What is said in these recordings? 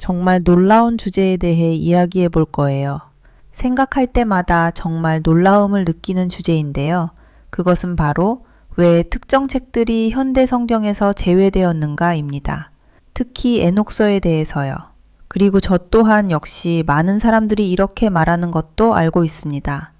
정말 놀라운 주제에 대해 이야기해 볼 거예요. 생각할 때마다 정말 놀라움을 느끼는 주제인데요. 그것은 바로 왜 특정 책들이 현대 성경에서 제외되었는가입니다. 특히 에녹서에 대해서요. 그리고 저 또한 역시 많은 사람들이 이렇게 말하는 것도 알고 있습니다.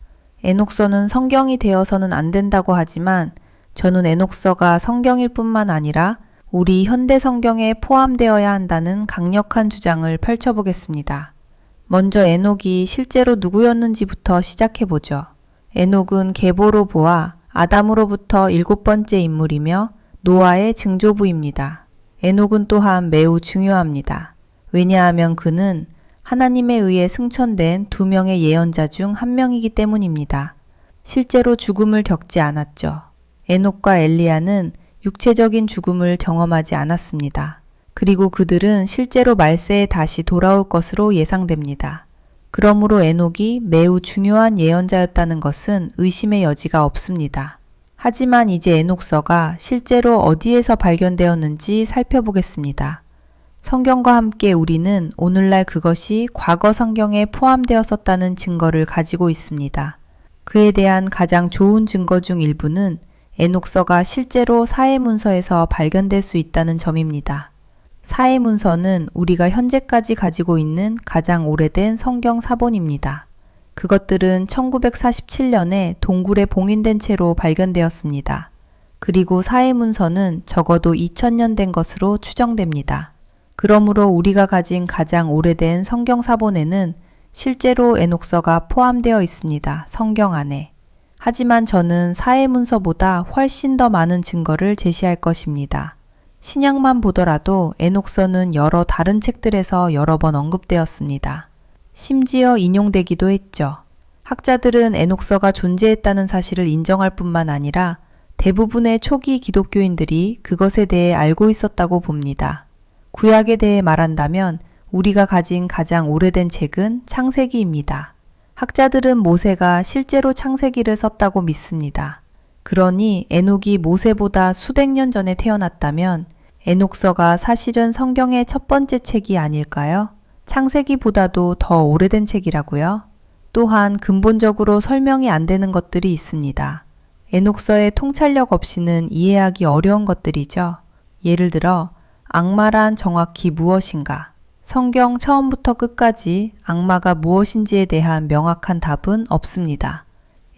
에녹서는 성경이 되어서는 안 된다고 하지만 저는 에녹서가 성경일 뿐만 아니라 우리 현대 성경에 포함되어야 한다는 강력한 주장을 펼쳐보겠습니다. 먼저 에녹이 실제로 누구였는지부터 시작해보죠. 에녹은 계보로보아 아담으로부터 7번째 인물이며 노아의 증조부입니다. 에녹은 또한 매우 중요합니다. 왜냐하면 그는 하나님에 의해 승천된 2명의 예언자 중 한 명이기 때문입니다. 실제로 죽음을 겪지 않았죠. 에녹과 엘리야는 육체적인 죽음을 경험하지 않았습니다. 그리고 그들은 실제로 말세에 다시 돌아올 것으로 예상됩니다. 그러므로 에녹이 매우 중요한 예언자였다는 것은 의심의 여지가 없습니다. 하지만 이제 에녹서가 실제로 어디에서 발견되었는지 살펴보겠습니다. 성경과 함께 우리는 오늘날 그것이 과거 성경에 포함되었었다는 증거를 가지고 있습니다. 그에 대한 가장 좋은 증거 중 일부는 에녹서가 실제로 사해문서에서 발견될 수 있다는 점입니다. 사해문서는 우리가 현재까지 가지고 있는 가장 오래된 성경 사본입니다. 그것들은 1947년에 동굴에 봉인된 채로 발견되었습니다. 그리고 사해문서는 적어도 2000년 된 것으로 추정됩니다. 그러므로 우리가 가진 가장 오래된 성경 사본에는 실제로 에녹서가 포함되어 있습니다. 성경 안에. 하지만 저는 사해문서보다 훨씬 더 많은 증거를 제시할 것입니다. 신약만 보더라도 에녹서는 여러 다른 책들에서 여러 번 언급되었습니다. 심지어 인용되기도 했죠. 학자들은 에녹서가 존재했다는 사실을 인정할 뿐만 아니라 대부분의 초기 기독교인들이 그것에 대해 알고 있었다고 봅니다. 구약에 대해 말한다면 우리가 가진 가장 오래된 책은 창세기입니다. 학자들은 모세가 실제로 창세기를 썼다고 믿습니다. 그러니 에녹이 모세보다 수백 년 전에 태어났다면 에녹서가 사실은 성경의 첫 번째 책이 아닐까요? 창세기보다도 더 오래된 책이라고요? 또한 근본적으로 설명이 안 되는 것들이 있습니다. 에녹서의 통찰력 없이는 이해하기 어려운 것들이죠. 예를 들어 악마란 정확히 무엇인가? 성경 처음부터 끝까지 악마가 무엇인지에 대한 명확한 답은 없습니다.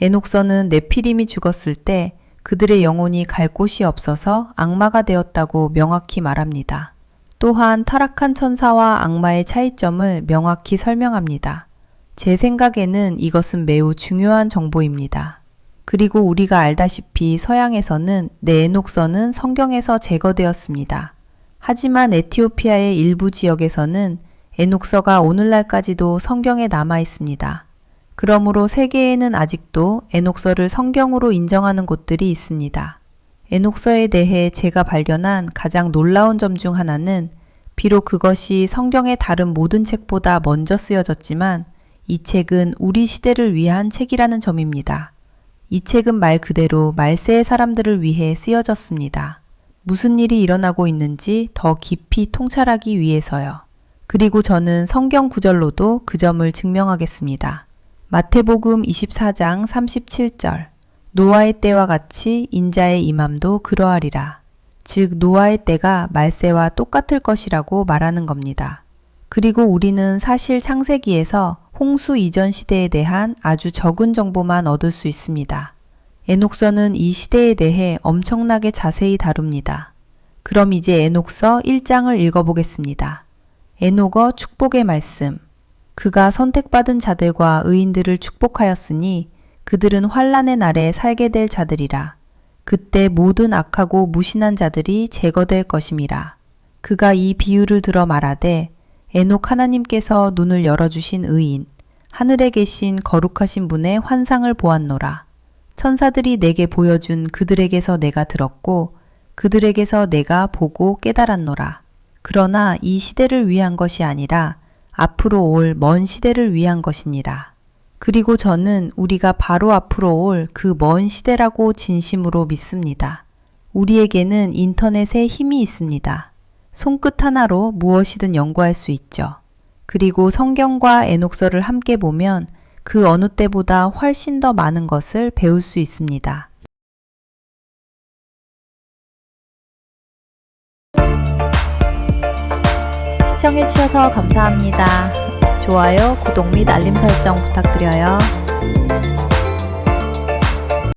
에녹서는 네피림이 죽었을 때 그들의 영혼이 갈 곳이 없어서 악마가 되었다고 명확히 말합니다. 또한 타락한 천사와 악마의 차이점을 명확히 설명합니다. 제 생각에는 이것은 매우 중요한 정보입니다. 그리고 우리가 알다시피 서양에서는 에녹서는 성경에서 제거되었습니다. 하지만 에티오피아의 일부 지역에서는 에녹서가 오늘날까지도 성경에 남아 있습니다. 그러므로 세계에는 아직도 에녹서를 성경으로 인정하는 곳들이 있습니다. 에녹서에 대해 제가 발견한 가장 놀라운 점 중 하나는 비록 그것이 성경의 다른 모든 책보다 먼저 쓰여졌지만 이 책은 우리 시대를 위한 책이라는 점입니다. 이 책은 말 그대로 말세의 사람들을 위해 쓰여졌습니다. 무슨 일이 일어나고 있는지 더 깊이 통찰하기 위해서요. 그리고 저는 성경 구절로도 그 점을 증명하겠습니다. 마태복음 24장 37절 노아의 때와 같이 인자의 임함도 그러하리라. 즉 노아의 때가 말세와 똑같을 것이라고 말하는 겁니다. 그리고 우리는 사실 창세기에서 홍수 이전 시대에 대한 아주 적은 정보만 얻을 수 있습니다. 에녹서는 이 시대에 대해 엄청나게 자세히 다룹니다. 그럼 이제 에녹서 1장을 읽어보겠습니다. 에녹어 축복의 말씀. 그가 선택받은 자들과 의인들을 축복하였으니 그들은 환난의 날에 살게 될 자들이라. 그때 모든 악하고 무신한 자들이 제거될 것임이라. 그가 이 비유를 들어 말하되 에녹 하나님께서 눈을 열어주신 의인, 하늘에 계신 거룩하신 분의 환상을 보았노라. 천사들이 내게 보여준 그들에게서 내가 들었고 그들에게서 내가 보고 깨달았노라. 그러나 이 시대를 위한 것이 아니라 앞으로 올 먼 시대를 위한 것이니라. 그리고 저는 우리가 바로 앞으로 올 그 먼 시대라고 진심으로 믿습니다. 우리에게는 인터넷에 힘이 있습니다. 손끝 하나로 무엇이든 연구할 수 있죠. 그리고 성경과 에녹서를 함께 보면 그 어느 때보다 훨씬 더 많은 것을 배울 수 있습니다. 시청해주셔서 감사합니다. 좋아요, 구독 및 알림 설정 부탁드려요.